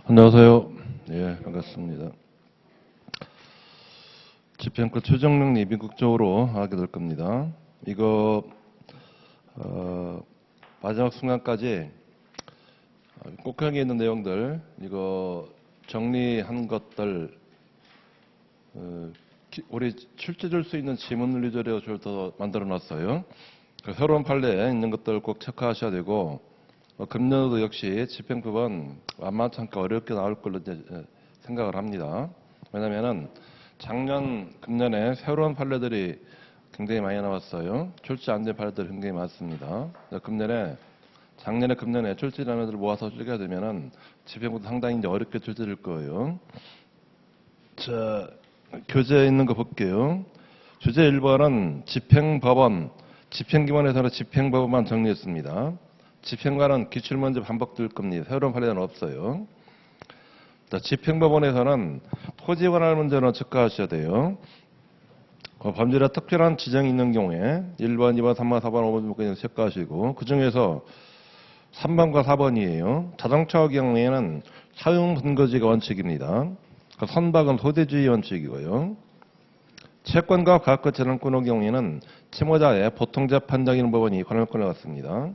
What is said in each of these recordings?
안녕하세요. 예, 반갑습니다. 집행권 최종령이 미국적으로 하게 될 겁니다. 이거 마지막 순간까지 꼭하게 있는 내용들 이거 정리한 것들 우리 출제 줄 수 있는 지문 리조리어 더 만들어 놨어요. 새로운 판례에 있는 것들 꼭 체크하셔야 되고 금년도 역시 집행법은 만만치 않게 어렵게 나올 걸로 생각을 합니다. 왜냐하면 작년, 금년에 새로운 판례들이 굉장히 많이 나왔어요. 출제 안 된 판례들이 굉장히 많습니다. 작년에, 금년에 출제된 애들 모아서 출제가 되면은 집행법도 상당히 이제 어렵게 출제될 거예요. 자, 교재에 있는 거 볼게요. 주제 1번은 집행법원, 집행기관에서는 집행법원만 정리했습니다. 집행관은 기출문제 반복될 겁니다. 새로운 판례는 없어요. 자, 집행법원에서는 토지 관할 문제는 체크하셔야 돼요. 범죄에 특별한 지정이 있는 경우에 1번, 2번, 3번, 4번, 5번 문제는 체크하시고 그 중에서 3번과 4번이에요. 자동차 경우에는 사용 근거지가 원칙입니다. 선박은 소대주의 원칙이고요. 채권과 과학과 재산권의 경우에는 채무자의 보통재판장이는 법원이 관할권을 갖습니다.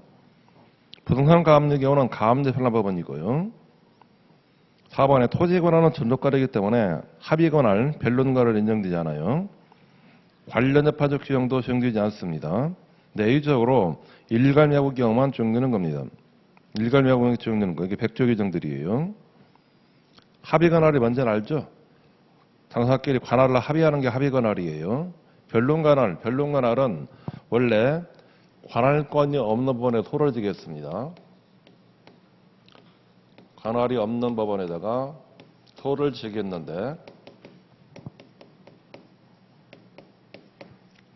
부동산 가압류의 경우는 가압재판법원이고요. 4번에 토지 권한은 전속가리이기 때문에 합의 권한, 변론권을 인정되지 않아요. 관련 재판적 규정도 적용되지 않습니다. 내의적으로 일괄매국 경우만 적용되는 겁니다. 일괄매국이 적용되는 거 이게 백조 규정들이에요. 합의 권한이 뭔지 알죠? 당사자끼리 관할을 합의하는 게 합의 권한이에요. 변론권한은 원래 관할권이 없는 법원에 소를 지겠습니다. 관할이 없는 법원에다가 소를 지겠는데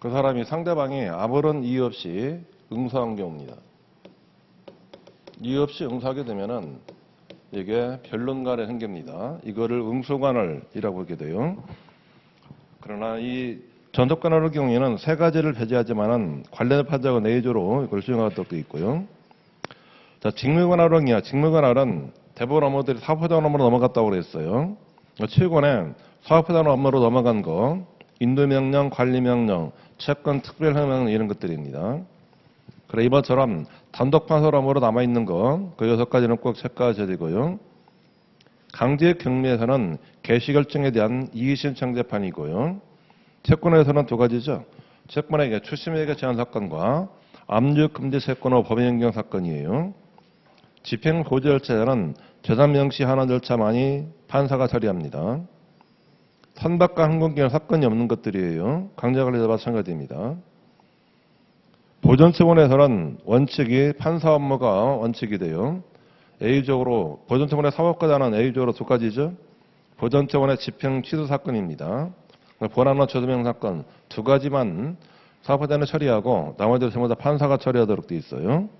그 사람이 상대방이 아무런 이유 없이 응수한 경우입니다. 이유 없이 응수하게 되면은 이게 변론관의 한계입니다. 이거를 응수관할이라고 하게 돼요. 그러나 이 전속관할의 경우에는 세 가지를 배제하지만은 관련 판자가 내의조로 이걸 수용할 것도 있고요. 자, 직무관할은요. 직무관할은 대부분 업무들이 사업화장 업무로 넘어갔다고 그랬어요. 최근에 사업화장 업무로 넘어간 거, 인도명령, 관리명령, 채권 특별명령 이런 것들입니다. 그래 이번처럼 단독판서 업무로 남아있는 거, 그 6가지는 꼭 체크하셔야 되고요. 강제 경매에서는 개시결정에 대한 이의신청 재판이고요. 채권에서는 2가지죠. 채권에게 출심에게 제한 사건과 압류 금지 채권의 법인행정 사건이에요. 집행 보조 절차는 재산 명시 환원 절차만이 판사가 처리합니다. 선박과 항공기는 사건이 없는 것들이에요. 강제관리도 마찬가지입니다. 보존처분에서는 원칙이 판사 업무가 원칙이 돼요. A적으로 보존처분의 사법과자는 A적으로 2가지죠. 보존처분의 집행 취소 사건입니다. 본안원 조도명 사건 2가지만 사법과자는 처리하고 나머지는 전부 다 판사가 처리하도록 되어 있어요.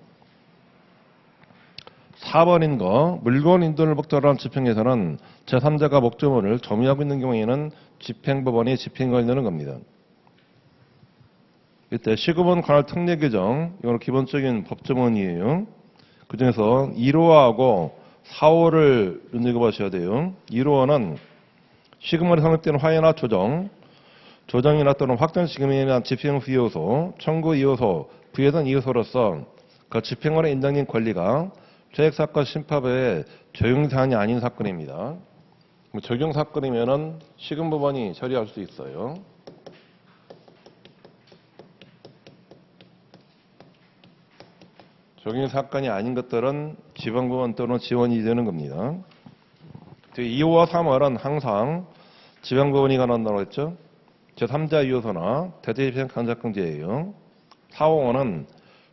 4번인 거 물건 인도를 목적으로 한 집행에서는 제3자가 목적물을 점유하고 있는 경우에는 집행법원이 집행권을 내는 겁니다. 이때 시급원 관할 특례 규정 이거는 기본적인 법조문이에요. 그중에서 1호하고 4호를 눈여겨보셔야 돼요. 1호는 시급원이 성립되는 화해나 조정이나 또는 확정 시급에 대한 집행 후요소, 청구 이요소, 부여된 이요소로서 그 집행원의 인정된 권리가 퇴액사건 심파부의 적용사안이 아닌 사건입니다. 적용사건이면은 시금법원이 처리할 수 있어요. 적용사건이 아닌 것들은 지방법원 또는 지원이 되는 겁니다. 2호와 3호는 항상 지방법원이 관한다고 했죠. 제3자 이요소나 대대집행 강작금지예요. 4호는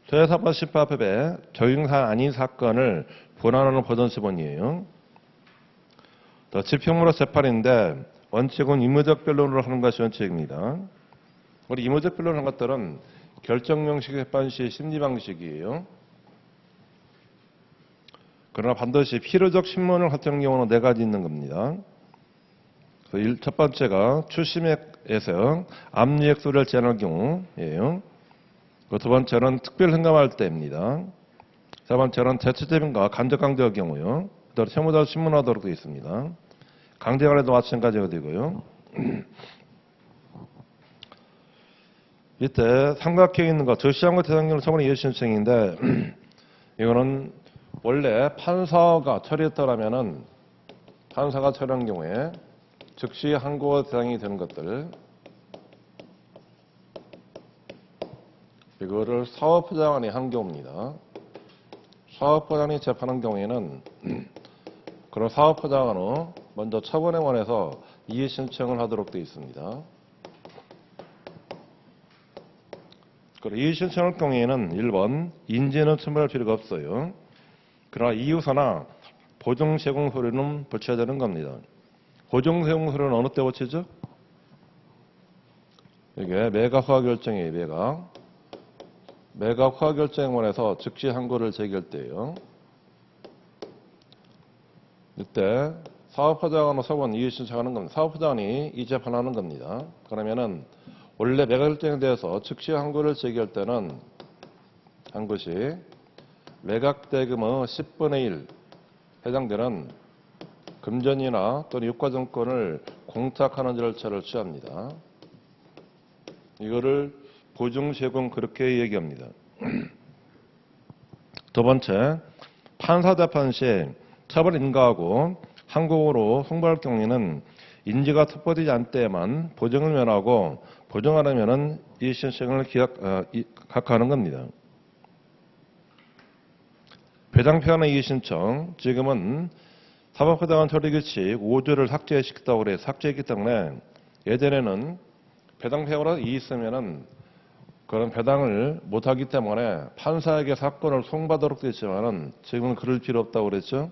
퇴사법 심파법의 적용사안 아닌 사건을 본안하는 보존처분이에요. 집행무로 재판인데 원칙은 의무적 변론으로 하는 것이 원칙입니다. 우리 의무적 변론을 한 것들은 결정명식 재판 시 심리 방식이에요. 그러나 반드시 필요적 신문을 확정한 경우는 4가지 있는 겁니다. 첫 번째가 출심액에서 압류액수를 제한할 경우예요. 두 번째는 특별 흥감할 때입니다. 세 번째는 대체재빙과 간접 강제의 경우요. 그다음에 채무자를 신문하도록 되어 있습니다. 강제관에도 마찬가지가 되고요. 이때 삼각형에 있는 거 적시한 것 대상경우 처분의 이해 신청인데 이거는 원래 판사가 처리했더라면은 판사가 처리한 경우에 즉시 항고 대상이 되는 것들 이거를 사업부장관이 한 경우입니다. 사업부장관이 재판한 경우에는 그런 사업부장관은 먼저 처분에 관해서 이의 신청을 하도록 되어 있습니다. 그리고 이의 신청할 경우에는 1번 인지는 첨부할 필요가 없어요. 그러나 이유서나 보증 제공 서류는 붙여야 되는 겁니다. 보증 제공 서류는 어느 때 붙이죠? 이게 매각 허가 결정이에요. 매각 허가 결정에 관해서 즉시 항고를 제기할 때예요. 이때 사업화장으로 서번 이의 신청하는 겁니다. 사업화장이 이 재판하는 겁니다. 그러면은 원래 매각 결정에 대해서 즉시 항고를 제기할 때는 한 것이 매각 대금의 10분의 1 해당되는 금전이나 또는 유가증권을 공탁하는 절차를 취합니다. 이거를 보증 제공 그렇게 얘기합니다. 두 번째, 판사 재판 시 처벌 인가하고 항고로 송부할 경우에는 인지가 특보되지 않을 때에만 보증을 면하고 보증하려면은 이 신청을 각하하는 겁니다. 배당표현의 이의 신청, 지금은 사법부당한 처리규칙 5조를 삭제시켰다고 그래요. 삭제했기 때문에 예전에는 배당표현으로 이의 있으면은 그런 배당을 못하기 때문에 판사에게 사건을 송부하도록 되어 있지만은 지금은 그럴 필요 없다고 그랬죠.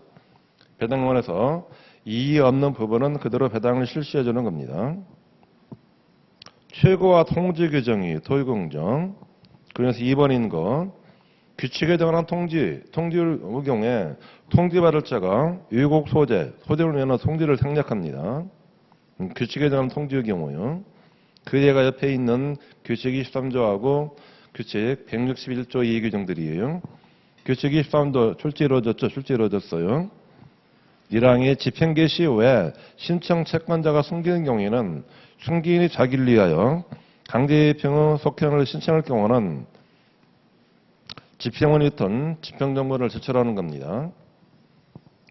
배당원에서 이의 없는 부분은 그대로 배당을 실시해 주는 겁니다. 최고와 통지 규정이 토의공정. 그래서 2번인 거. 규칙에 정한 통지의 경우에 통지받을 자가 유곡 소재를 위한 통지를 생략합니다. 규칙에 정한 통지의 경우요. 그 예가 옆에 있는 규칙 23조하고 규칙 161조 이의 규정들이에요. 규칙 23조 출제 이루어졌어요. 1항의 집행 개시 후에 신청 채권자가 숨기는 경우에는 숨기인이 자기를 위하여 강제입행의 속행을 신청할 경우는 집행원이 있던 집행정보를 제출하는 겁니다.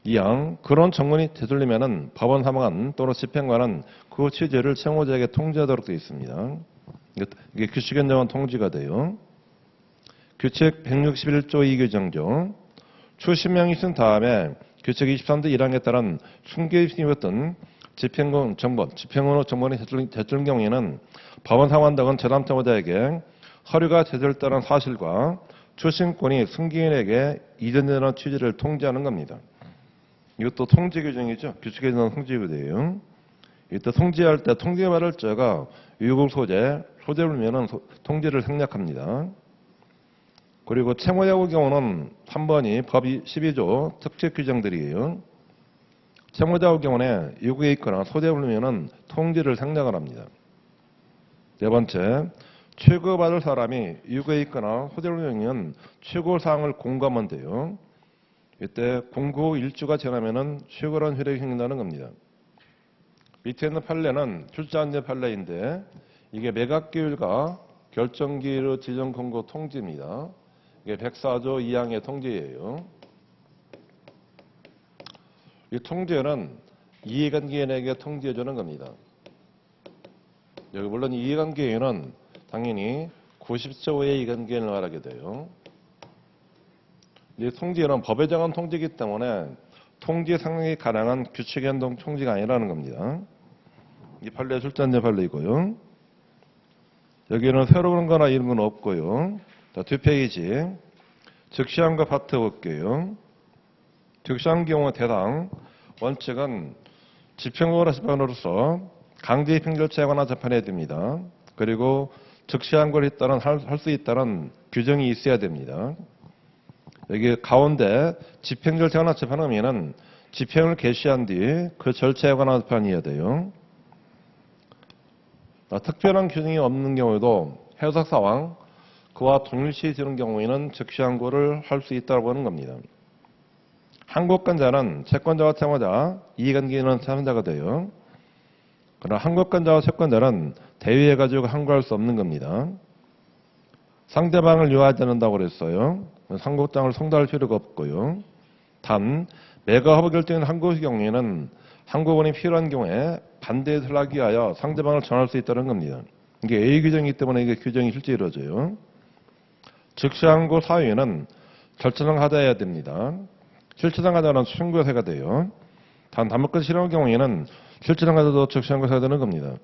2항 그런 정권이 되돌리면은 법원 사망한 또는 집행관은 그 취지를 채무자에게 통지하도록 되어 있습니다. 이게 규칙에 정한 통지가 돼요. 규칙 161조 2규정조 추신명이 쓴 다음에 규칙 23조 1항에 따른 숨겨입행이었던 집행원 정보는 제출된 경우에는 법원 사망 등은 제3채무자에게 서류가 제출됐다는 사실과 추신권이 승기인에게 이전되는 취지를 통지하는 겁니다. 이것도 통지 규정이죠. 규칙에 대한 통지 규정이에요. 이때 통지할 때 통지받을 자가 유곡 소재를 위한 통지를 생략합니다. 그리고 채무자의 경우는 3번이 법 12조 특칙 규정들이에요. 채무자의 경우에 유고에 있거나 소재를 위한 통지를 생략을 합니다. 네 번째, 최고받을 사람이 유고에 있거나 소재를 위한 최고사항을 공고하면 돼요. 이때 공고 일주가 지나면은 최고라는 효력이 생긴다는 겁니다. 밑에 있는 판례는 출제안제 판례인데 이게 매각기일과 결정기일의 지정 공고 통지입니다. 이게 104조 2항의 통지예요. 이 통지는 이해관계인에게 통지해주는 겁니다. 여기 물론 이해관계인은 당연히 90조 의 이해관계인을 말하게 돼요. 이 통지는 법에 정한 통지이기 때문에 통지 상용이 가능한 규칙 변동 통지가 아니라는 겁니다. 이 판례 출제안제 판례이고요. 여기는 새로운 거나 이런 건 없고요. 자, 뒷페이지. 즉시함과 파트 볼게요. 즉시한 경우 대상 원칙은 집행부나 재판으로서 강제 입행 절차에 관한 재판해야 됩니다. 그리고 즉시한 걸 했다는 할 수 있다는 규정이 있어야 됩니다. 여기 가운데 집행 절차에 관한 재판하면은 집행을 개시한 뒤 그 절차에 관한 재판이어야 돼요. 특별한 규정이 없는 경우에도 해석 사항 그와 동일시 되는 경우에는 즉시항고를 할 수 있다고 하는 겁니다. 항고권자는 채권자와 채무자, 이익관계는 채권자가 돼요. 그러나 항고권자와 채권자는 대위해가지고 항고할 수 없는 겁니다. 상대방을 유하지 않는다고 그랬어요. 항고장을 송달할 필요가 없고요. 단 매가 허브 결정인 항고의 경우에는 항고권이 필요한 경우에 반대에 하기 위하여 상대방을 전할 수 있다는 겁니다. 이게 A 규정이기 때문에 이게 규정이 실제 이루어져요. 즉시 항고 사유에는 절차상 하자해야 됩니다. 실체상 하자는 청구해가 돼요. 단 담보권 실행의 경우에는 실체상 하자도 즉시 항고해야 되는 겁니다.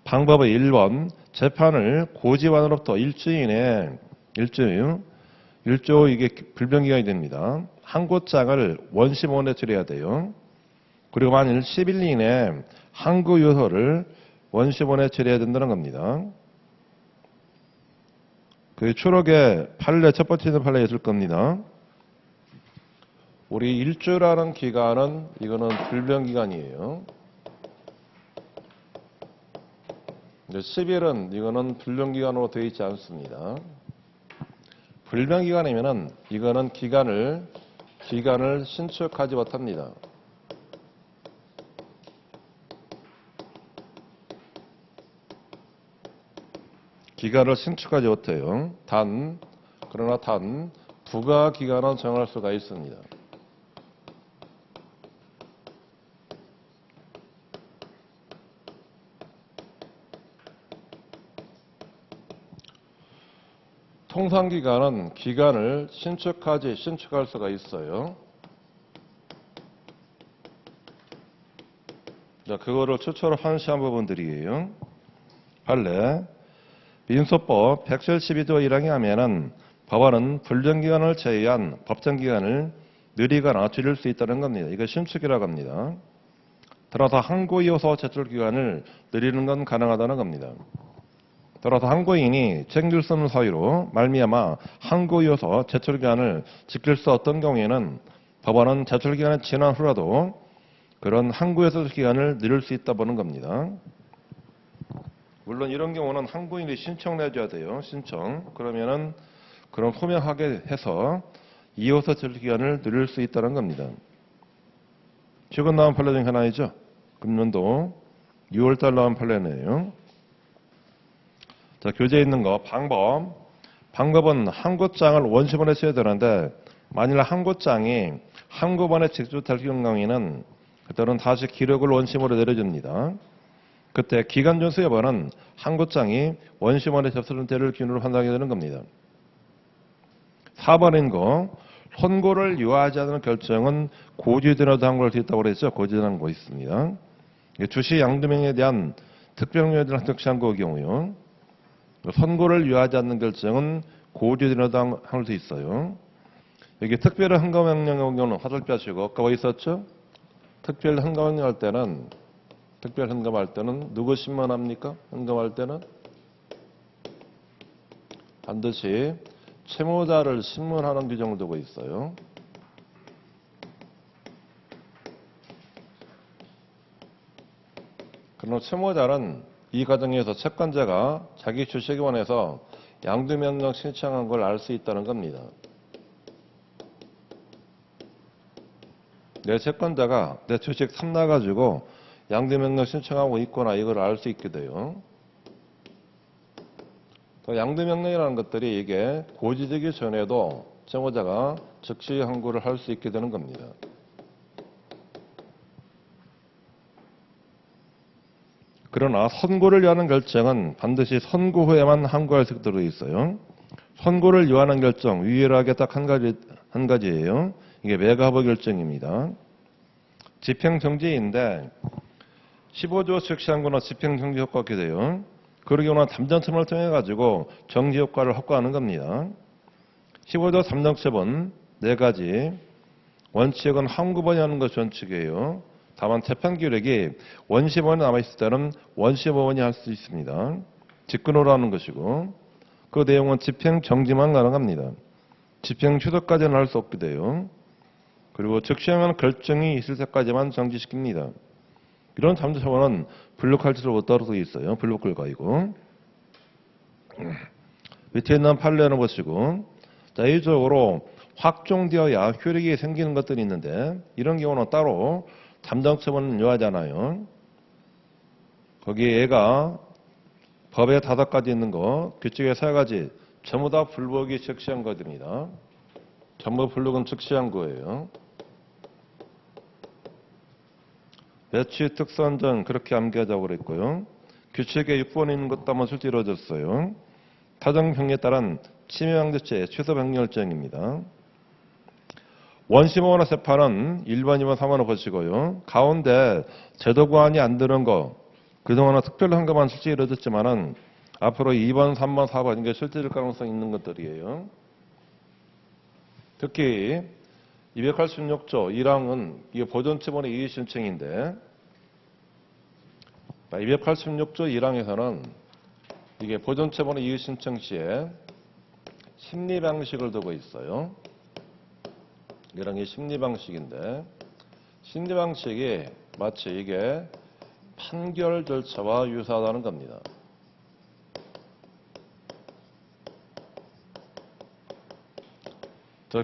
방법은 1번 재판을 고지완으로부터 일주 이내 일조 이게 불변기간이 됩니다. 항고장을 원심원에 처리해야 돼요. 그리고 만일 10일 이내 항고 요소를 원심원에 처리해야 된다는 겁니다. 그 초록의 판례 첫 번째 판례에 있을 겁니다. 우리 일주라는 기간은 이거는 불변기간이에요. 10일은 이거는 불변기간으로 되어 있지 않습니다. 불변기간이면은 이거는 기간을 신축하지 못합니다. 기간을 신축하지 못해요. 그러나 부가 기간은 정할 수가 있습니다. 통상기간은 기간을 신축할 수가 있어요. 자, 그거를 최초로 환시한 부분들이에요. 판례. 민소법 172조 1항에 하면은 법원은 불정기간을 제외한 법정기간을 느리거나 줄일 수 있다는 겁니다. 이거 신축이라고 합니다. 따라서 항고이어서 제출기간을 느리는 건 가능하다는 겁니다. 따라서 항고인이 챙길 수 없는 사유로 말미암아 항고이어서 제출기간을 지킬 수 없던 경우에는 법원은 제출기간이 지난 후라도 그런 항고에서 기간을 늘릴 수 있다 보는 겁니다. 물론 이런 경우는 항고인이 신청을 해줘야 돼요. 신청. 그러면은 그런 소명하게 해서 이어서 제출기간을 늘릴 수 있다는 겁니다. 최근 나온 판례 중 하나이죠. 금년도 6월달 나온 판례네요. 자, 교재에 있는 거 방법은 항고장을 원시본에 써야 되는데 만일 항고장이 항고본에 직접 달린 경우에는 그때는 다시 기록을 원심으로 내려줍니다. 그때 기간존수 여부는 항고장이 원심원에 접수된 때를 기준으로 판단하게 되는 겁니다. 4번인 거 선고를 유하지 않는 결정은 고지되어도 항고를 수 있다고 그랬죠. 고지되는 항고 있습니다. 주시 양도명에 대한 특별명령에 대한 특시항고의 경우요. 선고를 유하지 않는 결정은 고지되어도 항고를 수 있어요. 여기 특별한 흥가명령의 경우는 화살표 하시고 아까 뭐 있었죠? 특별 흥가명령 할 때는 특별 흥감할 때는 누구 신문합니까? 흥감할 때는 반드시 채무자를 신문하는 규정을 두고 있어요. 그러나 채무자는 이 과정에서 채권자가 자기 주식에 관해서 양도명령 신청한 걸 알 수 있다는 겁니다. 내 채권자가 내 주식 탐나가지고 양도명령 신청하고 있거나 이걸 알 수 있게 돼요. 또 양도명령이라는 것들이 이게 고지되기 전에도 채무자가 즉시 항고를 할 수 있게 되는 겁니다. 그러나 선고를 유하는 결정은 반드시 선고 후에만 항고할 수 있도록 되어 있어요. 선고를 유하는 결정 유일하게 딱 한 가지예요. 이게 매가허브 결정입니다. 집행정지인데 15조 즉시항고나 집행정지 효과가 있게 돼요. 그러기 원한 담정처분을 통해 가지고 정지 효과를 확보하는 겁니다. 15조 담정처분 4가지. 원칙은 항고본이 하는 것이 원칙이에요. 다만 재판 기록이 원시본에 남아있을 때는 원시본이 할 수 있습니다. 직권으로 하는 것이고 그 내용은 집행정지만 가능합니다. 집행 취소까지는 할 수 없게 돼요. 그리고 즉시행하는 결정이 있을 때까지만 정지시킵니다. 이런 잠재처분은 불록할지로 못하도록 되어 있어요. 불록글과이고. 밑에 있는 판례를 보시고 자, 일적으로 확정되어야 효력이 생기는 것들이 있는데 이런 경우는 따로 잠정처분은 요하잖아요. 거기에 얘가 법에 5가지 있는 거, 규칙에 3가지 전부 다 불복이 즉시한 것입니다. 전부 불복은 즉시한 거예요. 매치 특선전 그렇게 암기하자고 그랬고요. 규칙에 6번에 있는 것도 한번 실제로 이루어졌어요. 타정평에 따른 침해방지죄 취소변경결정입니다. 원심원화 재판은 1번, 2번, 3번을 보시고요. 가운데 제도구안이 안 드는 거 그동안은 특별한 것만 실제 이루어졌지만은 앞으로 2번, 3번, 4번 이게 실제일 가능성이 있는 것들이에요. 특히 286조 1항은 이게 보존처분의 이의신청인데 286조 1항에서는 이게 보존처분의 이의신청 시에 심리방식을 두고 있어요. 이런 게 심리방식인데 심리방식이 마치 이게 판결 절차와 유사하다는 겁니다.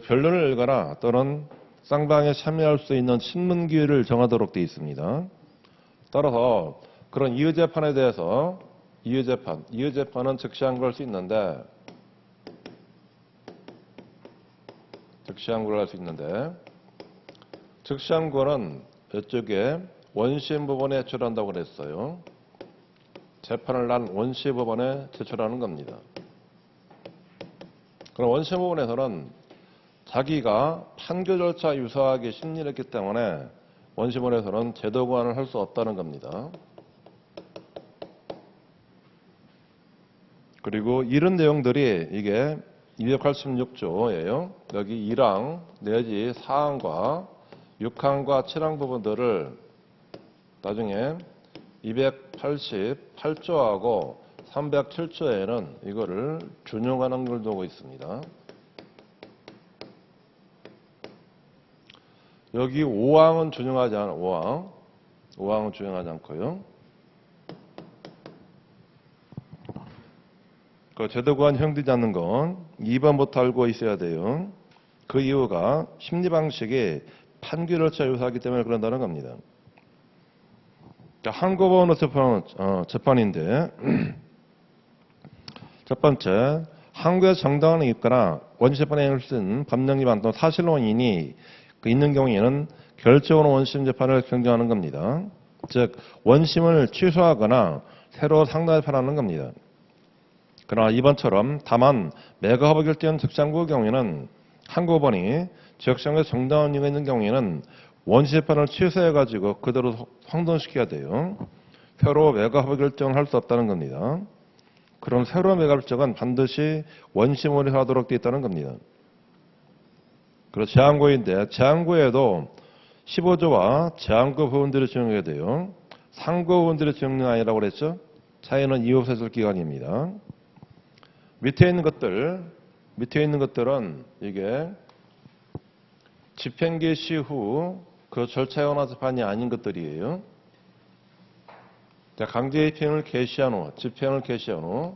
변론을 열거나 또는 쌍방에 참여할 수 있는 신문 기회를 정하도록 되어 있습니다. 따라서 그런 이의재판에 대해서 이의재판은 즉시항고할 수 있는데 즉시항고를 할 수 있는데 즉시항고는 이쪽에 원심 법원에 제출한다고 그랬어요. 재판을 난 원심 법원에 제출하는 겁니다. 그럼 원심 법원에서는 자기가 판결 절차 유사하게 심리를 했기 때문에 원심원에서는 제도 구환을 할 수 없다는 겁니다. 그리고 이런 내용들이 이게 286조예요. 여기 1항 내지 4항과 6항과 7항 부분들을 나중에 288조하고 307조에는 이거를 준용하는 걸 두고 있습니다. 여기 5항은 준용하지 않아요. 5항은 준용하지 않고요. 그 제도구간 형되지 않는 건 2번부터 알고 있어야 돼요. 그 이유가 심리방식이 판결절차 유사하기 때문에 그런다는 겁니다. 항고법원의 재판인데 첫 번째, 항고에 정당한 있거나 원심재판에 쓴 법령 위반 또는 사실 원인이 있는 경우에는 결정으로 원심 재판을 경정하는 겁니다. 즉 원심을 취소하거나 새로 상달판하는 겁니다. 그러나 이번처럼 다만 매가 허브 결정한 즉시항고의 경우에는 항고법원이 지역시장에 정당한 이유가 있는 경우에는 원심 재판을 취소해가지고 그대로 확정시켜야 돼요. 새로 매가 허브 결정을 할 수 없다는 겁니다. 그럼 새로 매가 결정은 반드시 원심원이 하도록 되어 있다는 겁니다. 그리고 재항고인데 재항고에도 15조와 재항고 부분들이 적용해야 돼요. 상고 부분들이 적용이 아니라고 그랬죠. 차이는 이후세술 기간입니다. 밑에 있는 것들은 이게 집행 개시 후 그 절차에 관한 재판이 아닌 것들이에요. 자, 강제 집행을 개시한 후,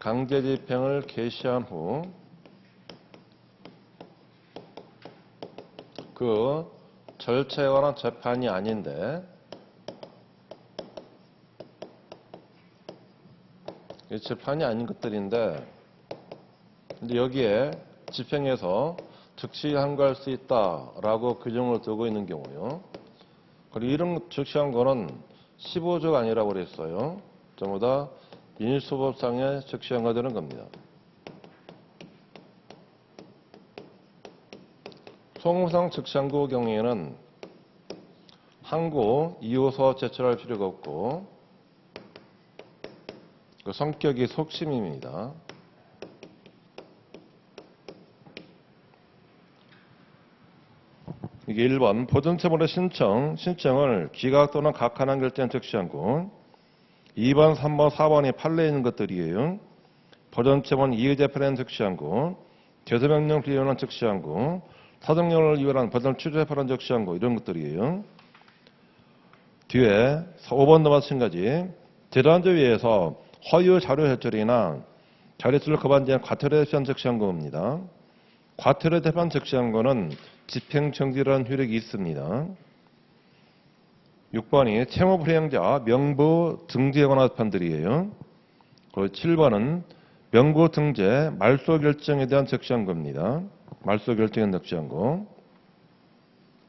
강제 집행을 개시한 후 그 절차에 관한 재판이 아닌데 이 재판이 아닌 것들인데 근데 여기에 집행해서 즉시 항고할 수 있다라고 규정을 두고 있는 경우요. 그리고 이런 즉시 항고는 15조가 아니라고 그랬어요. 전부 다 민수법상의 즉시 항고가 되는 겁니다. 소송상 즉시 항고 경우에는 항고 이호서 제출할 필요가 없고 그 성격이 속심입니다. 이게 1번 보존처분의 신청을 기각 또는 각하한 결정한 즉시항고 2번, 3번, 4번이 판례에 있는 것들이에요. 보존처분 이의재판에 즉시항고 제소명령 비위헌한 즉시항고 사정령을 위반한 보존 취소재판한 즉시항고 이런 것들이에요. 뒤에 5번도 마찬가지 재단조위에서 허위 자료 제출이나 자리수를 거반지한 과태료 대판 적시한 거입니다. 과태료 대판 적시한 거는 집행정지라는 효력이 있습니다. 6번이 채무 불이행자 명부 등재에 관한 판들이에요. 그리고 7번은 명부 등재 말소 결정에 대한 적시한 겁니다. 말소 결정에 적시한 거.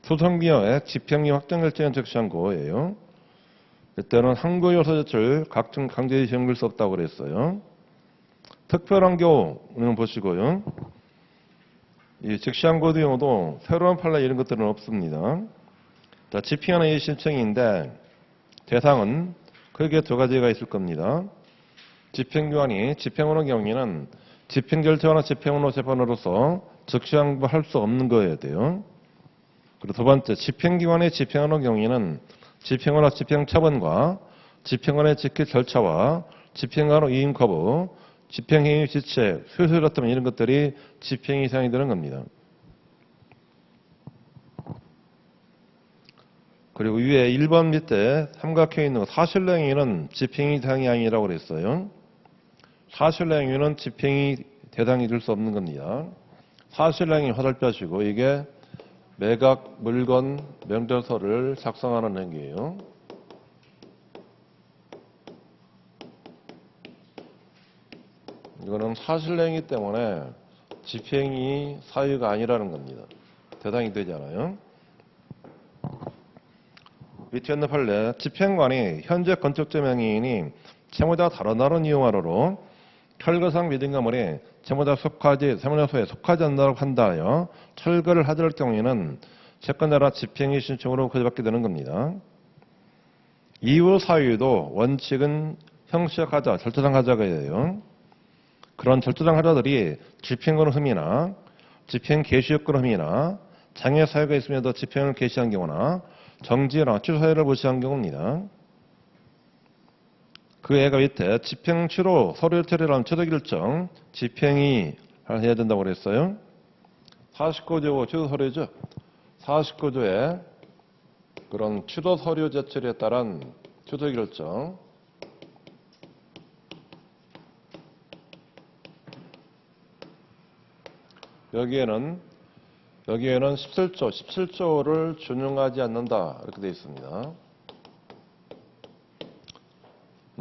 소송기형의 집행유예 확정 결정에 적시한 거예요. 이때는 항고 요소 제출 강제히 시행될 수 없다고 그랬어요. 특별한 경우는 보시고요. 이 적시한 거 경우도 새로운 판례 이런 것들은 없습니다. 자, 집행하는 이 신청인데 대상은 크게 두 가지가 있을 겁니다. 집행기관이 집행하는 경우에는 집행결정이나 집행원호 재판으로서 적시항부할 수 없는 거여야 돼요. 그리고 두 번째, 집행기관이 집행하는 경우에는 집행원호 집행처분과 집행원의 지킬 절차와 집행관의 이임 거부, 집행행위 지체, 수수료 같은 이런 것들이 집행 이상이 되는 겁니다. 그리고 위에 1번 밑에 삼각형에 있는 거 사실행위는 집행이 대상이 아니라고 그랬어요. 사실행위는 집행이 대상이 될 수 없는 겁니다. 사실행위 화살표시고 이게 매각, 물건, 명령서를 작성하는 행위예요. 이거는 사실행위 때문에 집행이 사유가 아니라는 겁니다. 대상이 되지 않아요. 밑에 있는 판례, 집행관이 현재 건축적 명의인이 채무자 다른 이용하로로 철거상 미등가물이 세무자소에 속하지 않는다고 판단하여 철거를 하더할 경우에는 채권자나 집행의 신청으로 거절받게 되는 겁니다. 이후 사유도 원칙은 형식 하자, 절차상 하자가 돼요. 그런 절차상 하자들이 집행권 흠이나 집행 개시 요건 흠이나 장애 사유가 있음에도 집행을 개시한 경우나 정지나 취소 사유를 무시한 경우입니다. 그 애가 밑에 집행 취소 서류 처리라는 취소 결정 집행이 해야 된다고 그랬어요. 49조 취소 서류죠. 49조에 그런 취소 서류 제출에 따른 취소 결정 여기에는 17조를 준용하지 않는다 이렇게 되어 있습니다.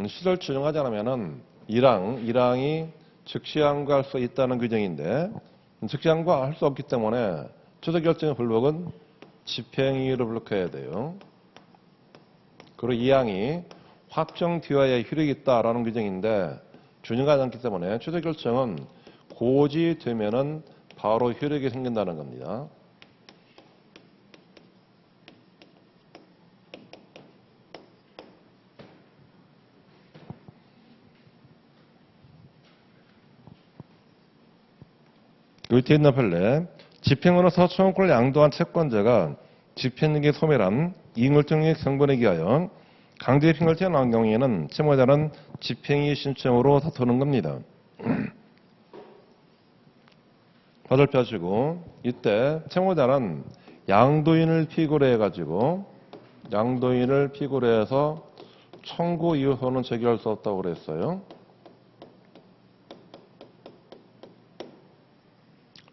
시설 준용하지 않으면은 1항이 즉시 항고할 수 있다는 규정인데 즉시 항고할 수 없기 때문에 취소 결정의 불복은 집행유예를 불복해야 돼요. 그리고 2항이 확정 뒤와의 효력이 있다라는 규정인데 준용하지 않기 때문에 취소 결정은 고지되면은 바로 효력이 생긴다는 겁니다. 밑에 있는 판례, 집행으로서 소송권을 양도한 채권자가 집행력의 소멸한 이익물증액 성분에 기하여 강제 집행을 제한한 경우에는 채무자는 집행이익 신청으로 다투는 겁니다. 화살표 하시고 이때 채무자는 양도인을 피고로 해가지고 양도인을 피고로 해서 청구 이유서는 제기할 수 없다고 그랬어요.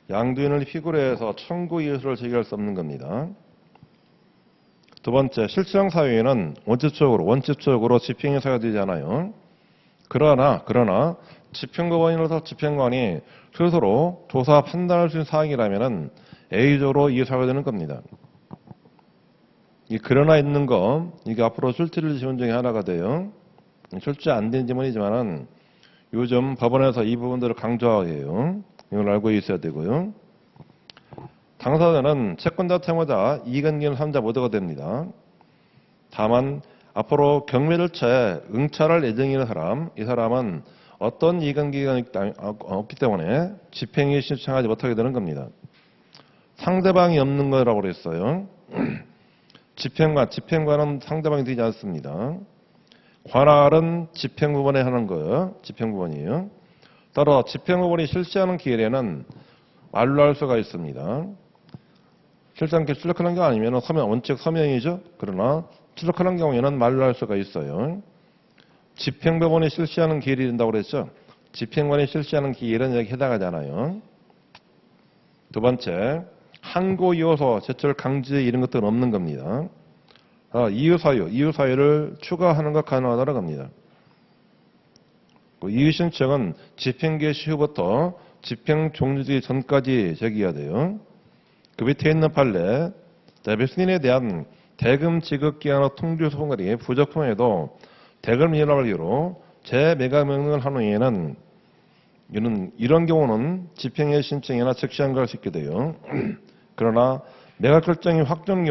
양도인을 피고로 해서 청구 이유서를 제기할 수 없는 겁니다. 두 번째, 실수령 사유에는 원칙적으로 집행이 사유되지 않아요. 그러나 집행법원으로서 집행관이 스스로 조사 판단할 수 있는 사항이라면 A조로 이해 사유되는 겁니다. 이 그러나 있는 거 이게 앞으로 출제될 지문 중에 하나가 돼요. 출제 안 된 지문이지만은 요즘 법원에서 이 부분들을 강조해요. 이걸 알고 있어야 되고요. 당사자는 채권자, 채무자, 이익관계는 3자 모두가 됩니다. 다만 앞으로 경매 절차에 응찰할 예정인 사람, 이 사람은 어떤 이익관계가 없기 때문에 집행유예 신청하지 못하게 되는 겁니다. 상대방이 없는 거라고 그랬어요. 집행관은 상대방이 되지 않습니다. 관할은 집행부원에 하는 거예요. 집행부원이에요. 따라 집행부원이 실시하는 기일에는 만료할 수가 있습니다. 실상 출력하는 게 아니면 원칙 서명이죠. 그러나 출력하는 경우에는 만료할 수가 있어요. 집행법원이 실시하는 기일이 된다고 그랬죠. 집행관이 실시하는 기일은 여기 해당하잖아요. 두 번째, 항고 이호소 제출 강제 이런 것들은 없는 겁니다. 이유사유를 추가하는 것 가능하다고 합니다. 이유 신청은 집행 개시 후부터 집행 종료되기 전까지 제기해야 돼요. 그 밑에 있는 판례, 배수인에 대한 대금 지급 기한의 통지 소송들이 부적품에도 대금 인하를 이유로 재매각 명령을 한 후에는 이런 경우는 집행의 신청이나 즉시 한거할 수 있게 돼요. 그러나 매각 결정이 확정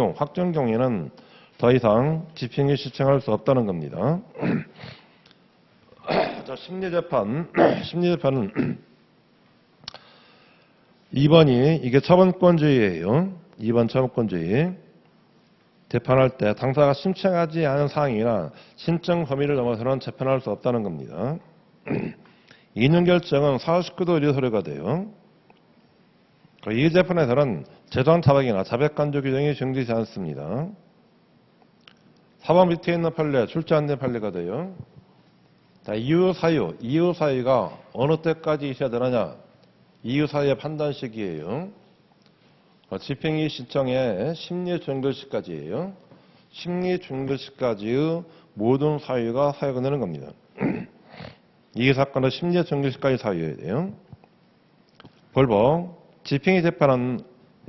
경우에는 더 이상 집행의 신청할 수 없다는 겁니다. 자, 심리재판은 2번이 이게 처분권주의예요. 2번 처분권주의. 재판할 때 당사가 신청하지 않은 사항이나 신청 범위를 넘어서는 재판할 수 없다는 겁니다. 이윤 결정은 사후식구도 의뢰 서류가 돼요. 이 재판에서는 재산 자백이나 자백 간주 규정이 정지되지 않습니다. 4번 밑에 있는 판례, 출제 안 된 판례가 돼요. 자, 이유 사유가 어느 때까지 있어야 되느냐? 이유 사유의 판단 시기예요. 집행이의 신청의 심리 종결시까지예요. 심리 종결시까지의 모든 사유가 사유가 되는 겁니다. 이 사건은 심리 종결시까지 사유여야 돼요. 벌법 집행의 재판은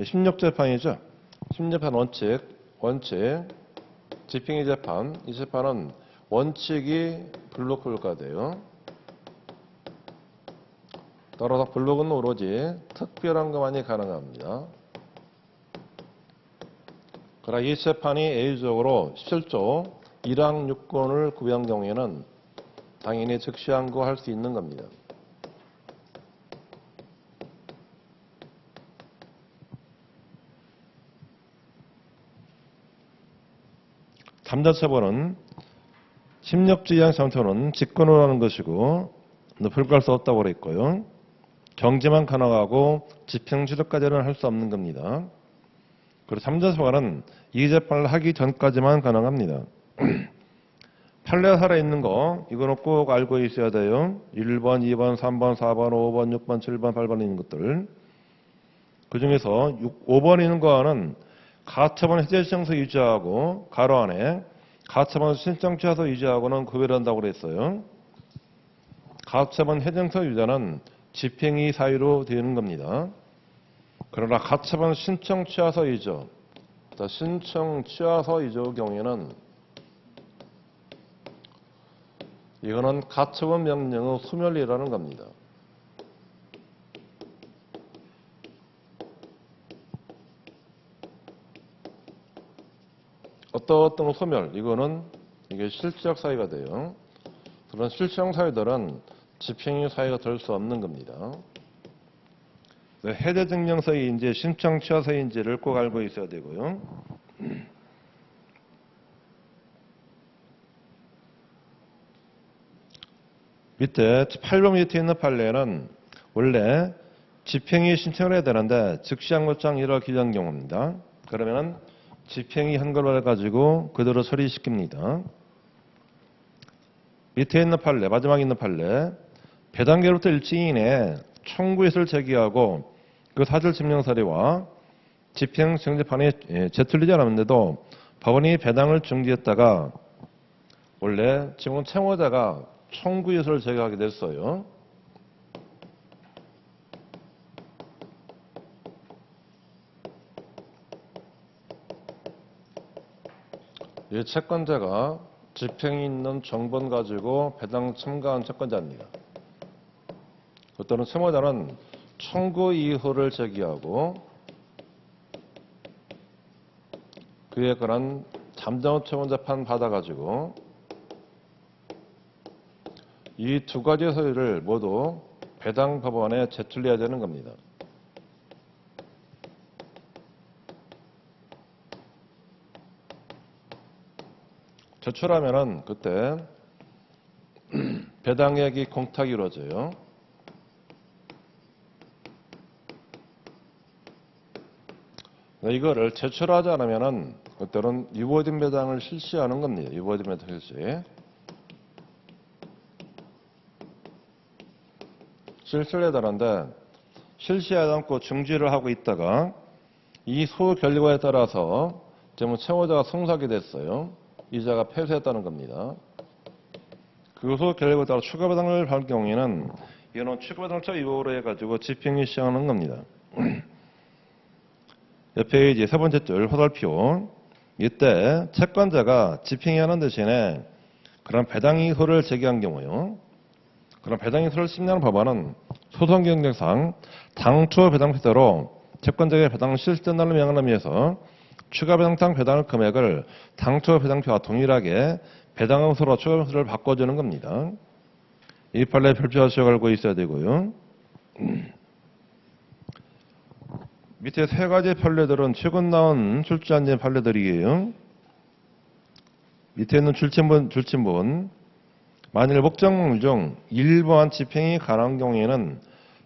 심력재판이죠. 심력재판 원칙 집행의 재판, 이 재판은 원칙이 블록효과가 돼요. 따라서 블록은 오로지 특별한 것만이 가능합니다. 그러나 이 재판이 예외적으로 17조 1항 6권을 구비한 경우에는 당연히 즉시 항고할 수 있는 겁니다. 삼자처벌은 심력지향 장소는 직권으로 하는 것이고 불구할 수 없다고 그랬고요. 경제만 가능하고 집행치료까지는 할 수 없는 겁니다. 그리고 삼자처벌은 이 재판을 하기 전까지만 가능합니다. 판례가 살아있는 거 이거는 꼭 알고 있어야 돼요. 1번, 2번, 3번, 4번, 5번, 6번, 7번, 8번 있는 것들. 그중에서 5번 있는 거는 가처분 해제 신청서 유지하고 가로 안에 가처분 신청처에서 유지하고는 구별한다고 그랬어요. 가처분 해정서 유지는 집행이 사유로 되는 겁니다. 그러나 가처분 신청 취하서 유저, 신청 취하서 유저 경우에는 이거는 가처분 명령의 소멸이라는 겁니다. 어떤 소멸, 이거는 이게 실질적 사유가 돼요. 그런 실질적 사유들은 집행유 사유가 될 수 없는 겁니다. 해제증명서인지 신청 취하서인지를 꼭 알고 있어야 되고요. 밑에 8번 밑에 있는 판례는 원래 집행이 신청을 해야 되는데 즉시 항고장 1월 기정 경우입니다. 그러면 집행이 한거를 가지고 그대로 처리시킵니다. 밑에 있는 판례, 마지막에 있는 판례, 배당계로부터 일주일 이내에 청구에서를 제기하고 그 사실 증명 사례와 집행 정지판에 제출되지 않았는데도 법원이 배당을 중지했다가 원래 지금 채무자가 청구 예소를 제기하게 됐어요. 이 채권자가 집행이 있는 정본 가지고 배당 첨가한 채권자입니다. 어떤 채무자는 청구 이유를 제기하고 그에 관한 잠정 채권재판 받아가지고 이 두 가지 서류를 모두 배당 법원에 제출해야 되는 겁니다. 제출하면은 그때 배당액이 공탁이 이루어져요. 이거를 제출하지 않으면은 그때는 유보진 배당을 실시하는 겁니다. 유보진 배당 실시. 실시를 해달라는데 실시하지 않고 중지를 하고 있다가 이 소 결과에 따라서 지금 채무자가 승소하게 됐어요. 이자가 폐쇄했다는 겁니다. 그 소 결과에 따라 추가배당을 받을 경우에는 이거는 추가배당자 이후로 해가지고 집행이 시작하는 겁니다. 옆에 이제 세 번째 줄 화살표. 이때 채권자가 집행이 하는 대신에 그런 배당이소를 제기한 경우요. 그런 배당이소를 심리하는 법안은 소송 경쟁상 당초 배당표대로 채권자에게 배당 실시된 날로 명하는 의미에서 추가 배당상 배당의 금액을 당초 배당표와 동일하게 배당음수로 추가 배당수를 바꿔주는 겁니다. 이 판례 별표하시고 알고 있어야 되고요. 밑에 세 가지 판례들은 최근 나온 출제한 판례들이에요. 밑에 있는 줄침본 만일 목적물 중 일부한 집행이 가능한 경우에는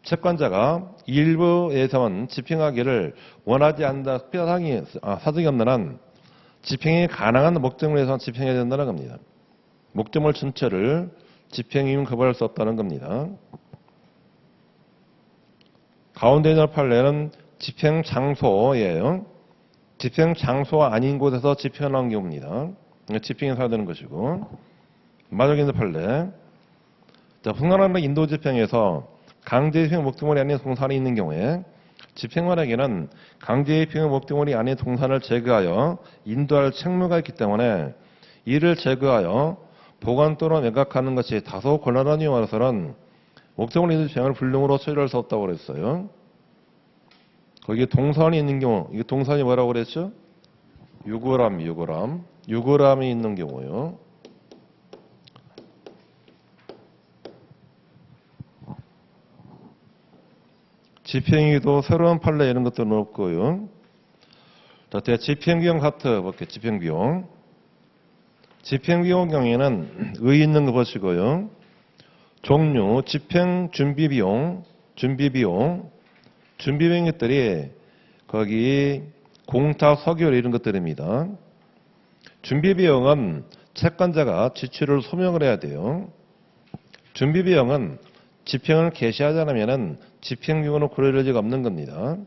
채권자가 일부에서만 집행하기를 원하지 않는다 사정이 없는 한 집행이 가능한 목적물에서만 집행해야 된다는 겁니다. 목적물 전체를 집행이면 거부할 수 없다는 겁니다. 가운데 있는 판례는 집행 장소예요. 집행 장소가 아닌 곳에서 집행하는 경우입니다. 집행이 사야 되는 것이고. 마지막에 있는 판례. 자, 풍랑하는 인도 집행에서 강제 집행 목적물이 아닌 동산이 있는 경우에 집행관에게는 강제 집행 목적물이 아닌 동산을 제거하여 인도할 책무가 있기 때문에 이를 제거하여 보관 또는 매각하는 것이 다소 곤란한 이유로서는 목적물 인도 집행을 불능으로 처리할 수 없다고 그랬어요. 거기에 동산이 있는 경우, 이게 동산이 뭐라고 그랬죠? 유골함이 있는 경우요. 집행위도 새로운 판례 이런 것들은 없고요. 자, 집행비용 파트 볼게요. 집행비용. 집행비용 경우에는 의 있는 거 보시고요. 종류, 집행 준비비용, 준비비용 것들이 거기 공타, 서류 이런 것들입니다. 준비비용은 채권자가 지출을 소명을 해야 돼요. 준비비용은 집행을 개시하지 않으면 집행비용으로 고려될 리가 없는 겁니다.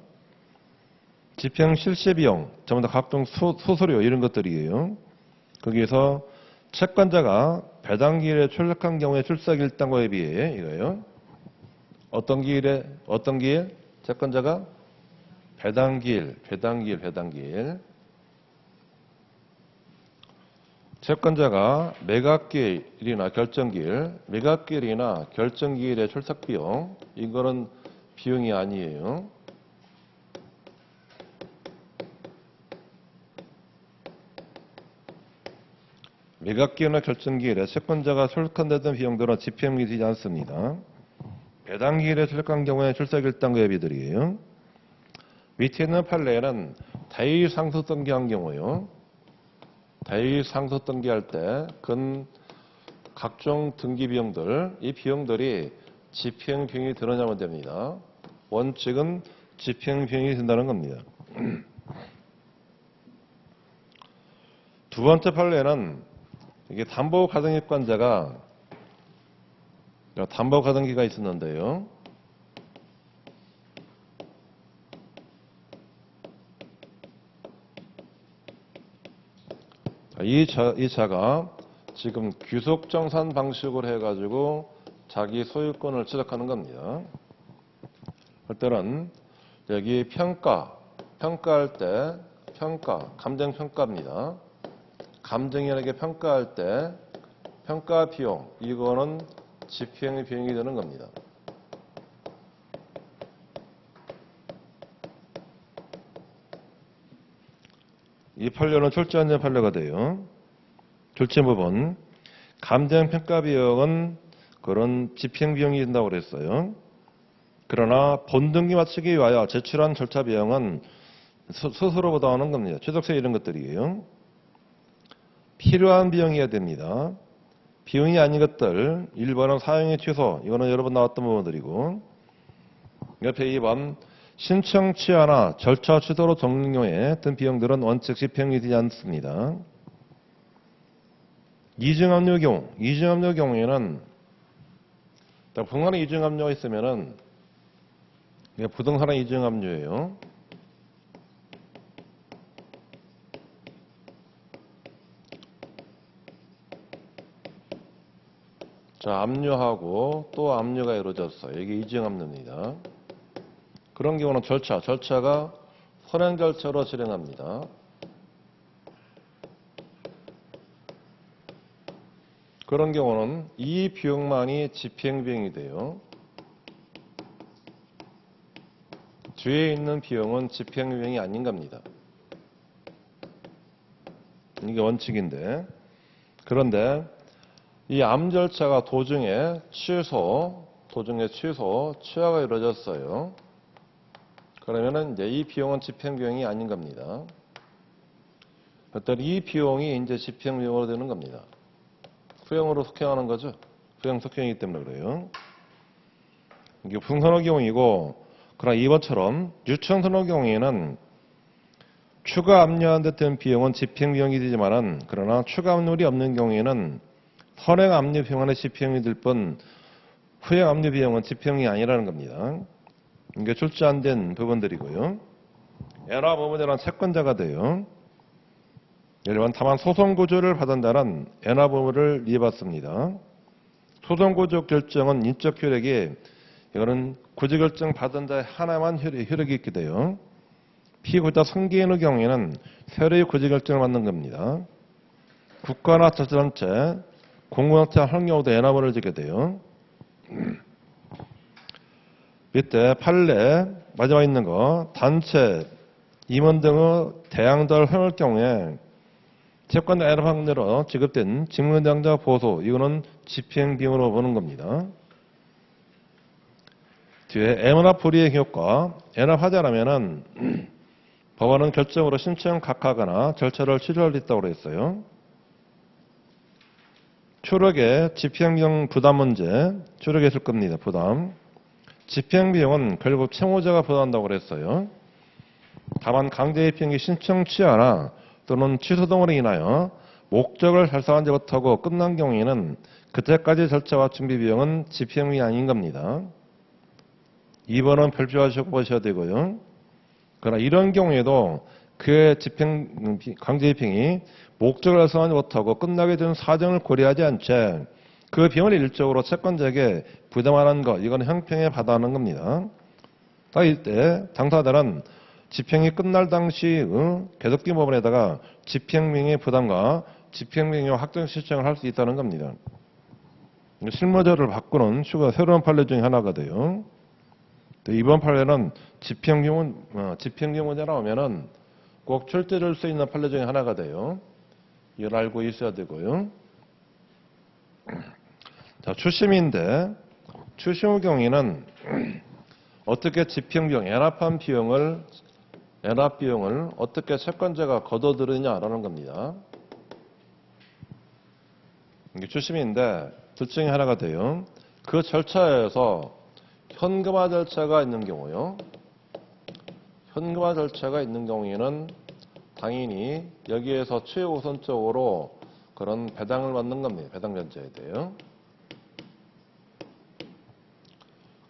집행 실시비용, 전부 다 각종 수수료 이런 것들이에요. 거기에서 채권자가 배당기일에 출석한 경우에 출석일당과에 비해 이거예요. 어떤 기일? 채권자가 배당기일. 채권자가 매각기일이나 결정기일의 출석비용, 이거는 비용이 아니에요. 매각기일이나 결정기일에 채권자가 출석한다던 비용들은 집행이 되지 않습니다. 배당기일에 출석한 경우에 출석일당과 예비들이에요. 밑에 있는 판례에는 대의상속등기한 경우요. 대의상속등기할 때 각종 등기 비용들, 이 비용들이 집행비용이 들어가면 됩니다. 원칙은 집행비용이 된다는 겁니다. 두 번째 판례는 이게 담보가등기권자가 담보가등기가 있었는데요. 이 자가 지금 귀속정산 방식으로 해가지고 자기 소유권을 취득하는 겁니다. 그때는 여기 평가할 때 감정평가입니다. 감정인에게 평가할 때 평가 비용, 이거는 집행 비용이 되는 겁니다. 이 판례는 출제한 판례가 돼요. 출제 부분. 감정평가 비용은 그런 집행 비용이 된다고 그랬어요. 그러나 본등기 마치기 위하여 제출한 절차 비용은 스스로 부담하는 겁니다. 취득세 이런 것들이에요. 필요한 비용이어야 됩니다. 비용이 아닌 것들 1번은 사용의 취소, 이거는 여러 번 나왔던 부분들이고, 옆에 2번 신청 취하나 절차 취소로 적는 경우에 든 비용들은 원칙 집행이 되지 않습니다. 이중압류 경우에는 부동산에 이중압류가 있으면은 이게 부동산의 이중압류예요. 자, 압류하고 또 압류가 이루어졌어요. 이게 이중압류입니다. 그런 경우는 절차가 선행 절차로 진행합니다. 그런 경우는 이 비용만이 집행 비용이 돼요. 뒤에 있는 비용은 집행 비용이 아닌 겁니다. 이게 원칙인데, 그런데 이 암 절차가 도중에 취소가 이루어졌어요. 그러면은 이제 이 비용은 집행 비용이 아닌 겁니다. 어떤 이 비용이 이제 집행 비용으로 되는 겁니다. 후형으로 속행하는 거죠. 후형 속행이기 때문에 그래요. 이게 부동산의 경우이고, 그러나 이번처럼 유치원선의 경우에는 추가 압류한 듯한 비용은 집행 비용이 되지만은, 그러나 추가 압류이 없는 경우에는 선행 압류 비용안에 집행이 될 뿐 후행 압류 비용은 집행이 아니라는 겁니다. 이게 출제안된 부분들이고요. 애나 부분이란 채권자가 돼요. 일반 다만 소송 구조를 받은 자는 애나 부분을 이해받습니다. 소송 구조 결정은 인적 효력이 이거는 구조 결정 받은 자의 하나만 효력이 있게 돼요. 피고자 성기인의 경우에는 세례의 구조 결정을 받는 겁니다. 국가나 자치단체, 공공단체 한 경우도 애나무를 지게 돼요. 밑에 판례 마지막에 있는 거 단체, 임원 등의 대항자를 허용할 경우에 채권 애납 확대로 지급된 직무대항자 보수, 이거는 집행 비용으로 보는 겁니다. 뒤에 애납 불이행 효과, 애납 하지 않으면은 법원은 결정으로 신청 각하거나 절차를 취소할 수 있다고 그랬어요. 추력의 집행비용 부담 문제, 추력에 있을 겁니다. 부담. 집행비용은 결국 채무자가 부담한다고 그랬어요. 다만 강제입행이 신청 취하나 또는 취소 등으로 인하여 목적을 달성하지 못하고 끝난 경우에는 그때까지 절차와 준비비용은 집행이 아닌 겁니다. 2번은 별표하시고 보셔야 되고요. 그러나 이런 경우에도 그의 강제입행이 목적을 달성하지 못하고 끝나게 된 사정을 고려하지 않채 그 비용을 일적으로 채권자에게 부담하는 것, 이건 형평에 받아하는 겁니다. 이때 당사자는 집행이 끝날 당시 계속기 법원에다가 집행비용의 부담과 집행비용 확정 신청을 할 수 있다는 겁니다. 실무자를 바꾸는 새로운 판례 중에 하나가 돼요. 이번 판례는 집행비용 문제 나오면은 꼭 출제될 수 있는 판례 중에 하나가 돼요. 이걸 알고 있어야 되고요. 자, 추심인데 추심의 경우에는 어떻게 집행비용, 애납 비용을 어떻게 채권자가 거둬들이냐라는 겁니다. 이게 추심인데 둘 중에 하나가 돼요. 그 절차에서 현금화 절차가 있는 경우요. 현금화 절차가 있는 경우에는 당연히 여기에서 최우선적으로 그런 배당을 받는 겁니다. 배당 견제해야 돼요.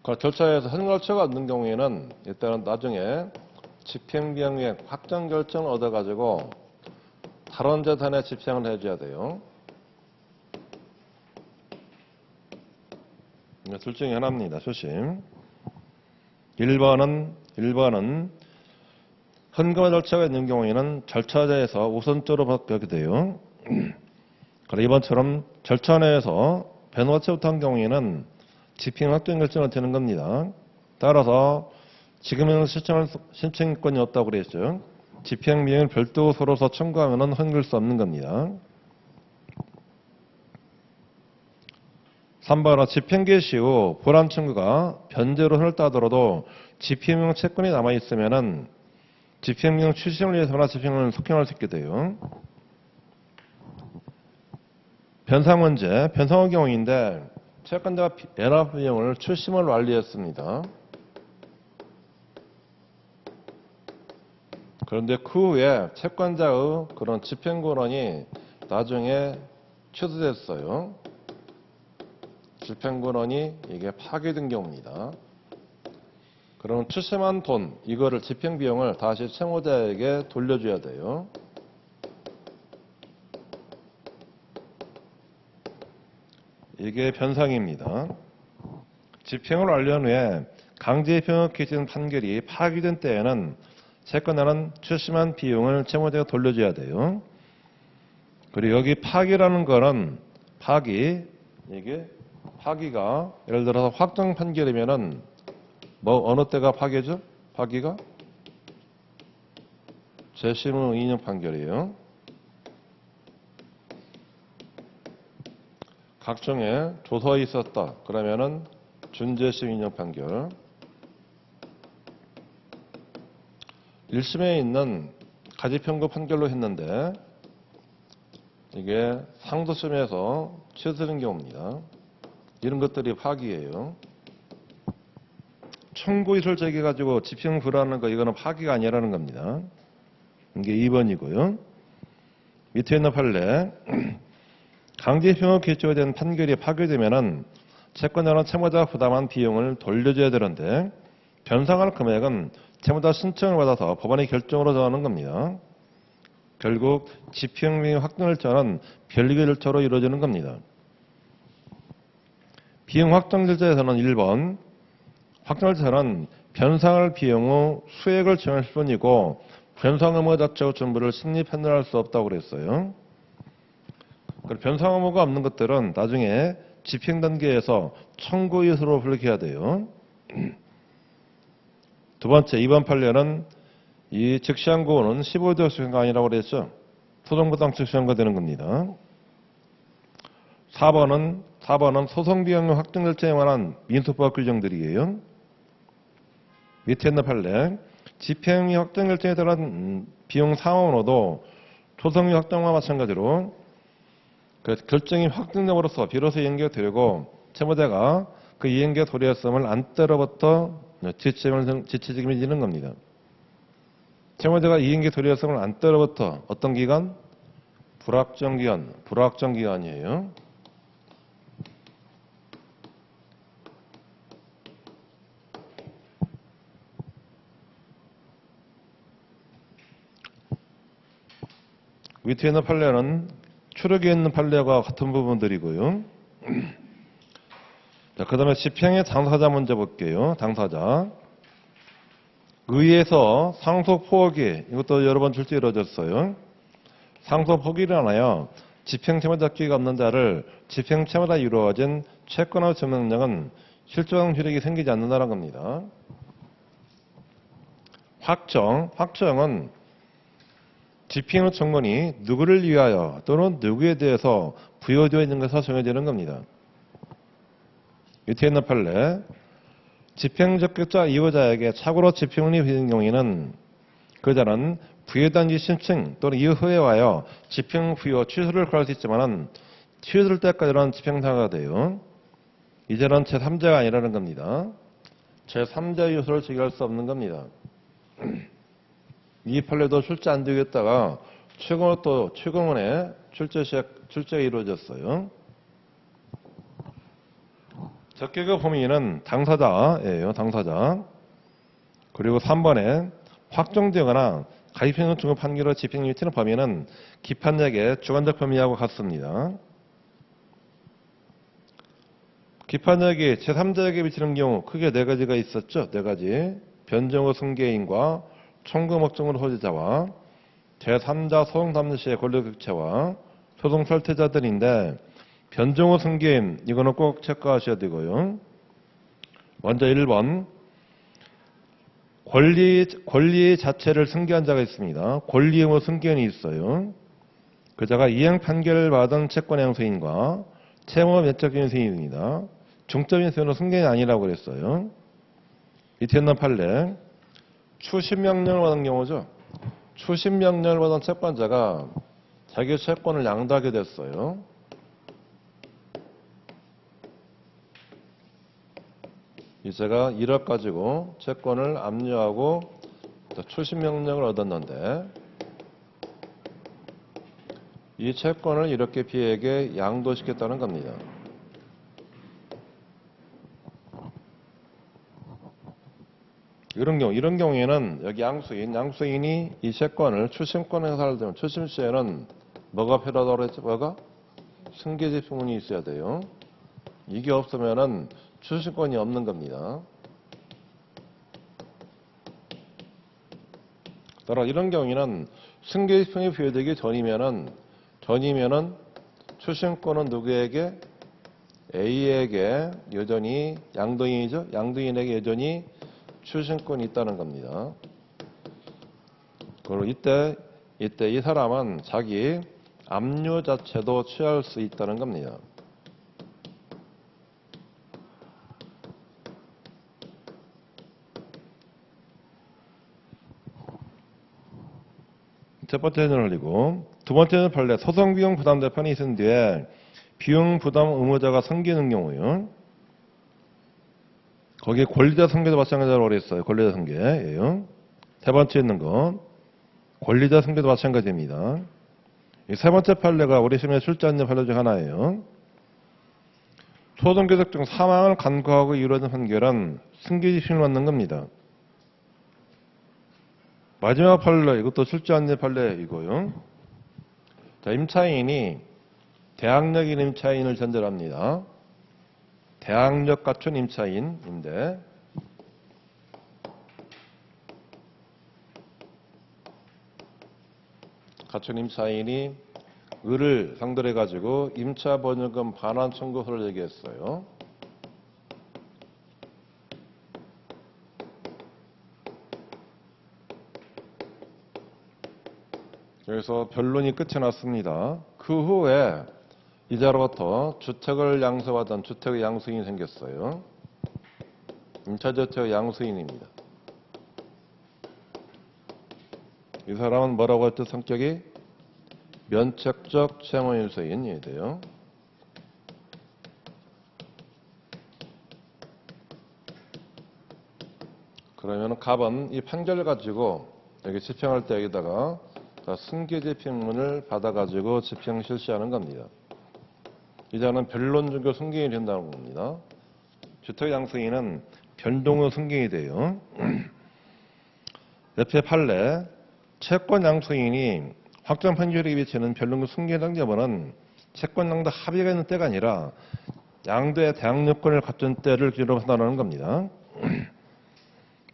그 절차에서 현금 절차가 없는 경우에는 일단은 나중에 집행비용의 확정 결정을 얻어가지고 다른 재산에 집행을 해줘야 돼요. 둘 중에 하나입니다. 조심. 1번은 현금화 절차가 있는 경우에는 절차자에서 우선적으로 받게 돼요. 그리고 이번처럼 절차 내에서 변호사체 못한 경우에는 집행 확정 결정이 되는 겁니다. 따라서 지금은 신청권이 없다고 그랬죠. 집행비용을 별도 서로서 청구하면 헌금할 수 없는 겁니다. 3번은 집행 개시 후 보완 청구가 변제로 흘렀다 하더라도 집행비용 채권이 남아있으면 집행비용 추심을 위해서나 집행을 속행할 수 있게 돼요. 변상 문제, 변상의 경우인데 채권자가 애납 비용을 추심을 완료했습니다. 그런데 그 후에 채권자의 그런 집행권한이 나중에 취소됐어요. 집행권원이 이게 파기된 경우입니다. 그러면 추심한 돈, 이거를 집행비용을 다시 채무자에게 돌려줘야 돼요. 이게 변상입니다. 집행을 완료한 후에 강제병역 기준 판결이 파기된 때에는 채권자는 추심한 비용을 채무자에게 돌려줘야 돼요. 그리고 여기 파기라는 거는 이게 파기가 예를 들어서 확정 판결이면은 어느 때가 파기죠? 파기가 재심 후 2년 판결이에요. 각종의 조서가 있었다. 그러면은 준재심 2년 판결. 1심에 있는 가지평가 판결로 했는데 이게 상도심에서 취소된 경우입니다. 이런 것들이 파기예요. 청구이를 제기해가지고 집행 불허하는 거 이거는 파기가 아니라는 겁니다. 이게 2번이고요. 밑에 있는 판례 강제병역 기초에 대한 판결이 파기되면은 채권자는 채무자가 부담한 비용을 돌려줘야 되는데 변상할 금액은 채무자 신청을 받아서 법원의 결정으로 정하는 겁니다. 결국 집행비용 확정 절차는 별개 절차로 이루어지는 겁니다. 비용 확정 절차에서는 1번 확정 절차는 변상할 비용 후 수액을 정할 뿐이고 변상 의무 자체의 전부를 심리 판단할 수 없다고 그랬어요. 변상 의무가 없는 것들은 나중에 집행 단계에서 청구 이유로 불러야 돼요. 두 번째 2번 판례는 이 즉시항고는 15대 수행가 아니라고 그랬죠. 소송부당 즉시항고 되는 겁니다. 4번은 소송비용 확정 절차에 관한 민소법 규정들이에요. 밑에 있는 판례 집행위 확정 절차에 따른 비용 상환으로도 소송비 확정과 마찬가지로 결정이 확정됨으로써 비로소 이행기가 되고 채무자가 그 이행기가 도리했음을 안 때로부터 지체책임을 지는 겁니다. 채무자가 이행기 도리했음을 안 때로부터 어떤 기간? 불확정 기간이에요. 밑에 있는 판례는 추록에 있는 판례와 같은 부분들이고요. 자, 그 다음에 집행의 당사자 먼저 볼게요. 당사자. 의에서 상속 포기, 이것도 여러 번 출제 이루어졌어요. 상속 포기를 하나요. 집행 채무자 기회가 없는 자를 집행 채무자 이루어진 채권의 증명력은 실존 효력이 생기지 않는다는 겁니다. 확정은 집행의 청구이 누구를 위하여 또는 누구에 대해서 부여되어 있는 것으로 정해지는 겁니다. 밑에 있는 판례 집행적격자 이후자에게 착오로 집행이 비는 경우에는 그 자는 부여단지 신청 또는 이후 후에와여 집행 부여 취소를 구할 수 있지만 취소될 때까지는 집행사가 돼요. 이제는 제3자가 아니라는 겁니다. 제3자 요소를 제기할 수 없는 겁니다. 이 판례도 출제 안 되겠다가 최고원에 출제가 이루어졌어요. 적격의 범위는 당사자예요. 당사자. 그리고 3번에 확정되거나 가입행위 중급 판결로 집행유예 치는 범위는 기판약의 주관적 범위하고 같습니다. 기판약이 제3자에게 미치는 경우 크게 네 가지가 있었죠. 네 가지. 변정의 승계인과 청구 목적으로 소지자와 제3자 소송 담는 시의 권력격체와 소송 설태자들인데 변정의 승계인 이거는 꼭 체크하셔야 되고요. 먼저 1번 권리 자체를 승계한 자가 있습니다. 권리 의무 승계인이 있어요. 그 자가 이행 판결을 받은 채권의 행소인과 채무 면책적인 행소인입니다. 중점인 행소는 승계인이 아니라고 그랬어요. 밑에 있는 판례 추심명령을 받은 경우죠. 추심명령을 받은 채권자가 자기 채권을 양도하게 됐어요. 이제가 1억 가지고 채권을 압류하고 추심명령을 얻었는데 이 채권을 이렇게 B에게 양도시켰다는 겁니다. 이런 경우에는 여기 양수인이 이 채권을 추심권 행사를 되면 추심 시에는 뭐가 필요하다고 그랬죠? 뭐가? 승계지표문이 있어야 돼요. 이게 없으면은 추심권이 없는 겁니다. 따라 이런 경우에는 승계지표문이 부여되기 전이면은 추심권은 누구에게? A에게 여전히 양도인이죠. 양도인에게 여전히 추심권이 있다는 겁니다. 그리고 이때 이 사람은 자기 압류 자체도 취할 수 있다는 겁니다. 첫 번째는 흘리고 두 번째는 판례 소송비용 부담대판이 있은 뒤에 비용 부담 의무자가 생기는 경우요. 거기에 권리자 승계도 마찬가지라고 그랬어요. 권리자 승계예요. 세 번째 있는 건 권리자 승계도 마찬가지입니다. 이 세 번째 판례가 우리 시험에 출제하는 판례 중 하나예요. 초등교적 중 사망을 간과하고 이루어진 판결은 승계지심을 받는 겁니다. 마지막 판례, 이것도 출제하는 판례이고요. 자, 임차인이 대학력인 임차인을 전제합니다. 대학력 갖춘 임차인인데 갖춘 임차인이 을을 상대로 해가지고 임차 번역금 반환 청구서를 얘기했어요. 그래서 변론이 끝이 났습니다. 그 후에 이자로부터 주택을 양수받은 주택의 양수인이 생겼어요. 임차주택의 양수인입니다. 이 사람은 뭐라고 했죠? 성격이 면책적 채무인수인이 돼요. 그러면 갑은 이 판결을 가지고 여기 집행할 때 여기다가 승계집행문을 받아가지고 집행 실시하는 겁니다. 이자는 변론중교 승계인이 된다는 겁니다. 주택 양수인은 변동의 승계인이 돼요. 옆에 판례 채권 양수인이 확정 판결에 비치는 변론중 승계인 여부는 채권 양도 합의가 있는 때가 아니라 양도의 대항력권을 갖춘 때를 기준으로 판단하는 겁니다.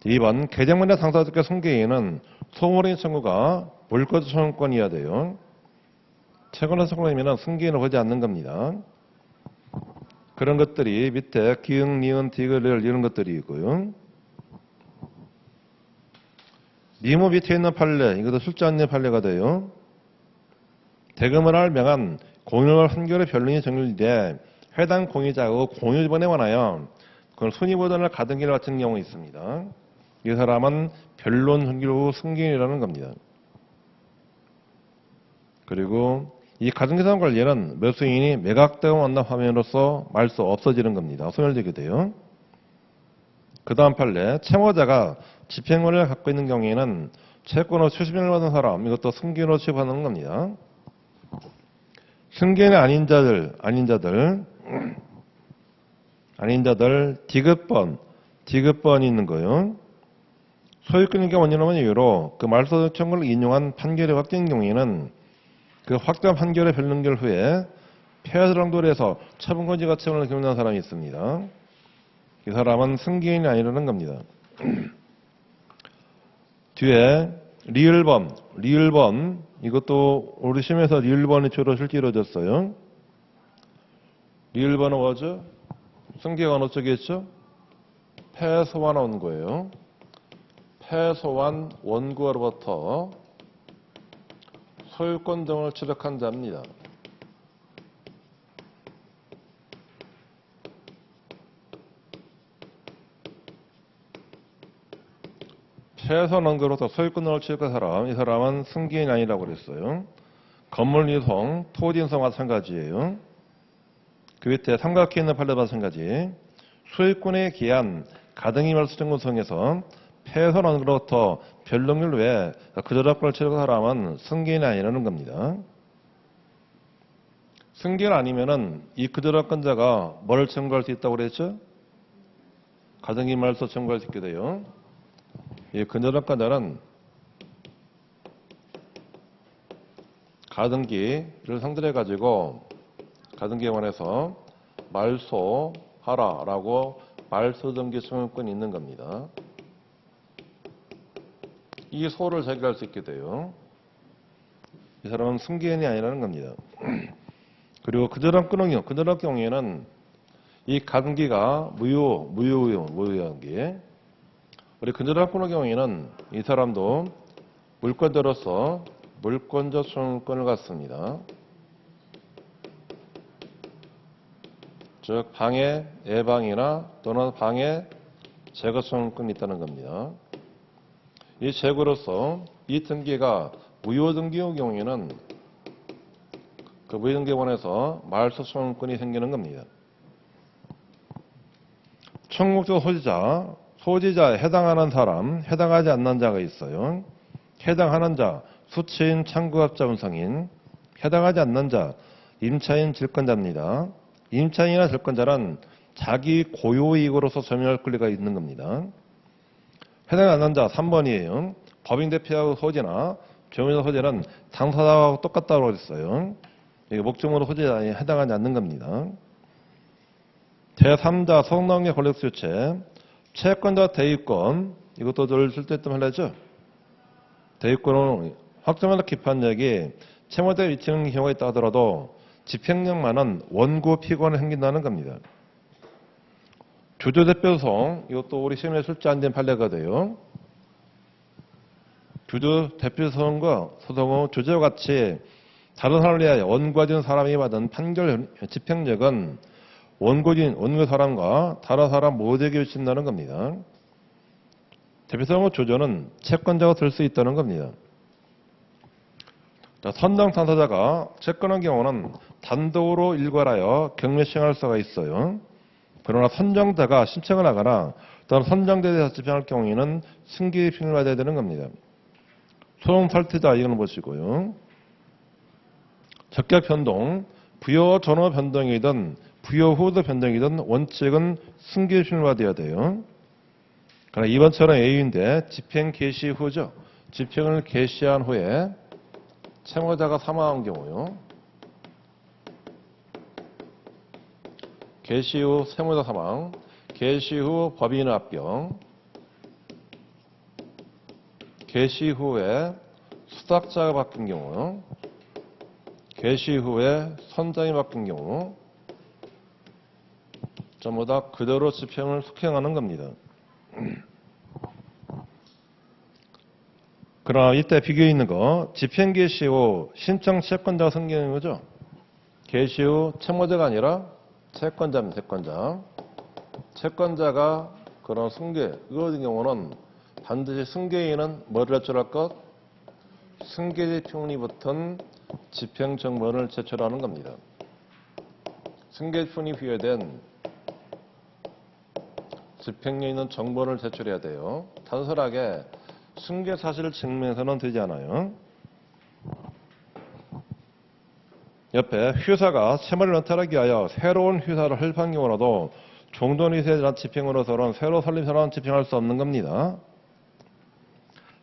2번 개정문의 당사자께 승계인은 소물인 청구가 물거주 청구권이어야 돼요. 채권의 청구이면 승계인을 보지 않는 겁니다. 그런 것들이 밑에 기응, 니은, 디귿을 이런 것들이 있고요. 니모 밑에 있는 판례, 이것도 출제안내 판례가 돼요. 대금을 할 명한 공유월 판결의 변론이 정리돼 해당 공유자의 공유번에 관하여 그걸 손익보전을 가등기를 바치는 경우가 있습니다. 이 사람은 변론 종결 후 승계인이라는 겁니다. 그리고 이 가등기상 관리는 매수인이 매각대금 완납 화면으로서 말수 없어지는 겁니다. 소멸되게 돼요. 그 다음 판례 채무자가 집행권을 갖고 있는 경우에는 채권으로 추심을 받은 사람 이것도 승계인으로 취급하는 겁니다. 승계인이 아닌 자들 디귿번이 있는 거예요. 소유권의 원인은 이유로 그 말소 청구를 인용한 판결이 확정된 경우에는 그 확정 판결의 변론결 후에 폐하사랑도를 해서 처분권지가 채권을 경험한 사람이 있습니다. 이 사람은 승계인이 아니라는 겁니다. 뒤에 리을번 이것도 우리 시험에서 리을번이 주로 실제 이루어졌어요. 리을번은 뭐죠? 승계가 어느 쪽에 있죠? 패소한 원고예요. 패소한 원고로부터 소유권 등을 취득한 자입니다. 패소한 원고로부터 소유권 등을 취득한 사람, 이 사람은 승계인이 아니라고 그랬어요. 건물 이송, 토지 인수와 마찬가지예요. 그 밑에 삼각형에 있는 판례도 마찬가지. 소유권에 기한 가등기 말소 청구성에서 패소한 원고로부터 변론결 외에 그저작권을 취득한 사람은 승계인이 아니라는 겁니다. 승계인 아니면은 이 그저작권자가 뭘 청구할 수 있다고 그랬죠? 가등기 말소 청구할 수 있게 돼요. 이 근저당권자는 가등기를 상대로 해가지고 가등기에 관해서 말소하라라고 말소등기 승용권이 있는 겁니다. 이 소를 제기할 수 있게 돼요. 이 사람은 승계인이 아니라는 겁니다. 그리고 근저당 경우에는 이 가등기가 무효한기. 우리 근저당 끊는 경우에는 이 사람도 물권자로서 물권자 소유권을 갖습니다. 즉 방해 예방이나 또는 방해 제거 소유권이 있다는 겁니다. 이 제거로서 이 등기가 무효 등기의 경우에는 그 무효 등기에 관해서 말소 소유권이 생기는 겁니다. 청구적 소지자에 해당하는 사람, 해당하지 않는 자가 있어요. 해당하는 자, 수취인, 참고업자, 운성인. 해당하지 않는 자, 임차인, 질권자입니다. 임차인이나 질권자는 자기 고유이익으로서 점유할 권리가 있는 겁니다. 해당하지 않는 자 3번이에요. 법인 대표하고 소지나 조민사 소지는 당사자하고 똑같다고 했어요. 이게 목적으로 소지자에 해당하지 않는 겁니다. 제3자 소송관계 권력수요체 채권자 대위권 이것도 늘 쓸데있던 말이죠. 대위권은 확정하는 기판력이 채무자에 미치는 경우가 있다 하더라도 집행력만은 원고 피고는 생긴다는 겁니다. 주주대표소송 이것도 우리 시험에 출제 안 된 판례가 돼요. 주주대표소송과 소송은 주주와 같이 다른 사람을 위하여 원고해준 사람이 받은 판결 집행력은 원고 사람과 다른 사람 모두에게 미친다는 겁니다. 대표소송의 주주는 채권자가 될 수 있다는 겁니다. 자, 선정 당사자가 채권한 경우는 단독으로 일괄하여 경매 시행할 수가 있어요. 그러나 선정자가 신청을 하거나 또는 선정자에 대해서 집행할 경우에는 승계 집행을 받아야 되는 겁니다. 소송 탈퇴자 이거는 보시고요. 적격 변동, 부여 전후 변동이든 부여 후도 변동이든 원칙은 승계 집행을 받아야 돼요. 그러나 이번처럼 A인데 집행 개시 후죠. 집행을 개시한 후에 채무자가 사망한 경우요. 개시 후 채무자 사망, 개시 후 법인 합병, 개시 후에 수탁자가 바뀐 경우, 개시 후에 선장이 바뀐 경우 전부 다 그대로 집행을 속행하는 겁니다. 그러나 이때 비교해 있는 거 집행 개시 후 신청 채권자가 생기는 거죠. 개시 후 채무자가 아니라 채권자입니다. 채권자가 그런 승계 이거 같은 경우는 반드시 승계인은 뭐를 제출할 것? 승계 집행이 붙은 집행 정보를 제출하는 겁니다. 승계 집행이 부여된 집행에 있는 정보를 제출해야 돼요. 단순하게 승계 사실을 증명해서는 되지 않아요. 옆에 회사가 채무를 연탈하기 위하여 새로운 회사를 설립한 경우라도 종전회사에 대한 집행으로서는 새로 설립사는 집행할 수 없는 겁니다.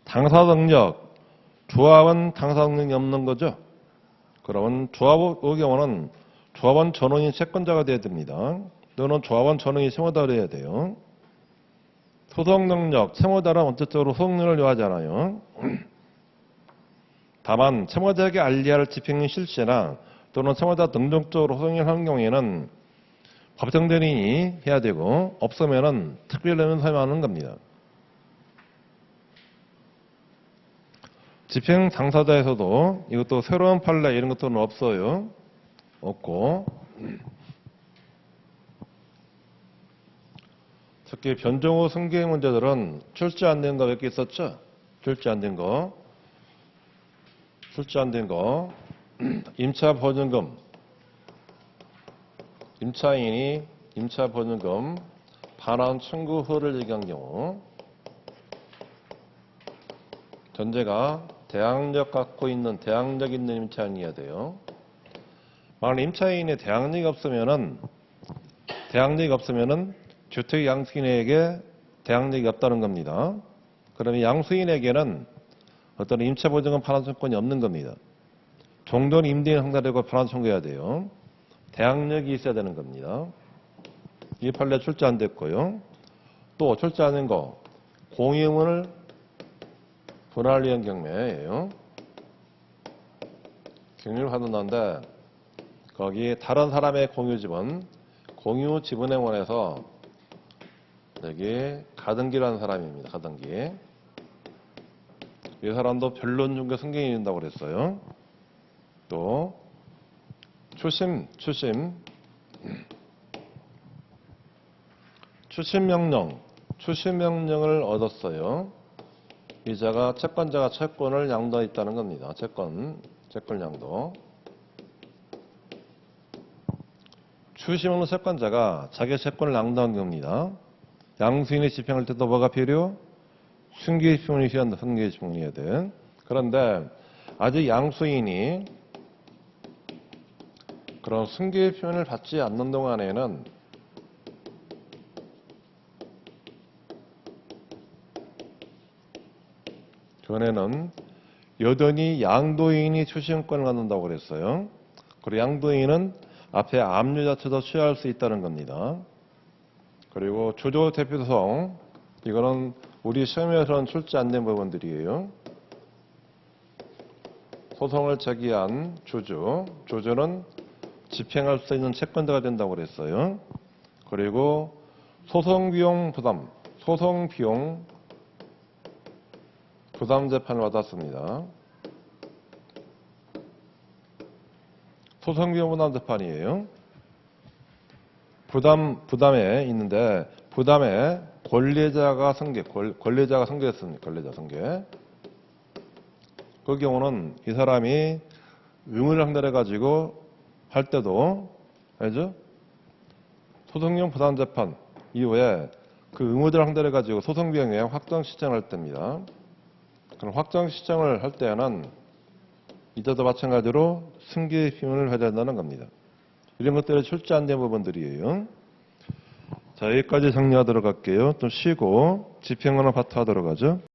당사 능력, 조합은 당사 능력이 없는 거죠. 그러면 조합의 경우는 조합원 전원이 채권자가 되어야 됩니다. 또는 조합원 전원이 채무자가 되어야 돼요. 소송 능력, 채무자는 원칙적으로 소송 능력을 요하잖아요. 다만 채무자에게 알려야 할 집행 실시나 또는 채무자 능동적으로 소송을 하는 경우에는 법정대리인이 해야 되고 없으면은 특별례는 사용하는 겁니다. 집행 당사자에서도 이것도 새로운 판례 이런 것들은 없어요. 없고 특히 변경 후 승계 문제들은 출제 안 된 거 몇 개 있었죠? 출제 안 된 거. 임차 보증금. 임차인이 임차 보증금 반환 청구 후를 얘기한 경우 전제가 대항력 갖고 있는 대항력 있는 임차인이어야 돼요. 만약 임차인이 대항력이 없으면은 주택 양식인에게 대항력이 없다는 겁니다. 그러면 양수인에게는 어떤 임차보증금 반환 청구권이 없는 겁니다. 종전 임대인 상대되고 반환 청구해야 돼요. 대항력이 있어야 되는 겁니다. 이 판례 출제 안 됐고요. 또 출제하는 거 공유문을 분할 위한 경매예요. 경유를 하는데 거기 다른 사람의 공유 지분, 공유 지분에 원해서 여기 가등기라는 사람입니다. 가등기. 이 사람도 변론 중개 승계인이 된다고 그랬어요. 또 추심 명령을 얻었어요. 이자가 채권자가 채권을 양도했다는 겁니다. 채권 양도. 추심없는 채권자가 자기 채권을 양도한 겁니다. 양수인이 집행할 때도 뭐가 필요? 승계지문이 필요한다. 승계지문이어야 돼. 그런데 아직 양수인이 그런 승계지문을 받지 않는 동안에는 전에는 여전히 양도인이 추심권을 갖는다고 그랬어요. 그리고 양도인은 앞에 압류 자체도 취할 수 있다는 겁니다. 그리고 주조 대표소송, 이거는 우리 시험에서는 출제 안 된 부분들이에요. 소송을 제기한 주주는 집행할 수 있는 채권자가 된다고 그랬어요. 그리고 소송비용 부담 재판을 받았습니다. 소송비용 부담 재판이에요. 부담에 있는데 부담에 권리자가 승계했습니다. 권리자 승계. 그 경우는 이 사람이 의무를 상대로 가지고 할 때도 알죠? 소송용 부담 재판 이후에 그 의무들 상대로 가지고 소송 비용에 확정 시정할 때입니다. 그럼 확정 시정을 할 때는 이때도 마찬가지로 승계 비용을 해야 된다는 겁니다. 이런 것들이 출제 안 된 부분들이에요. 자, 여기까지 정리하도록 할게요. 좀 쉬고 집행하는 파트 하도록 하죠.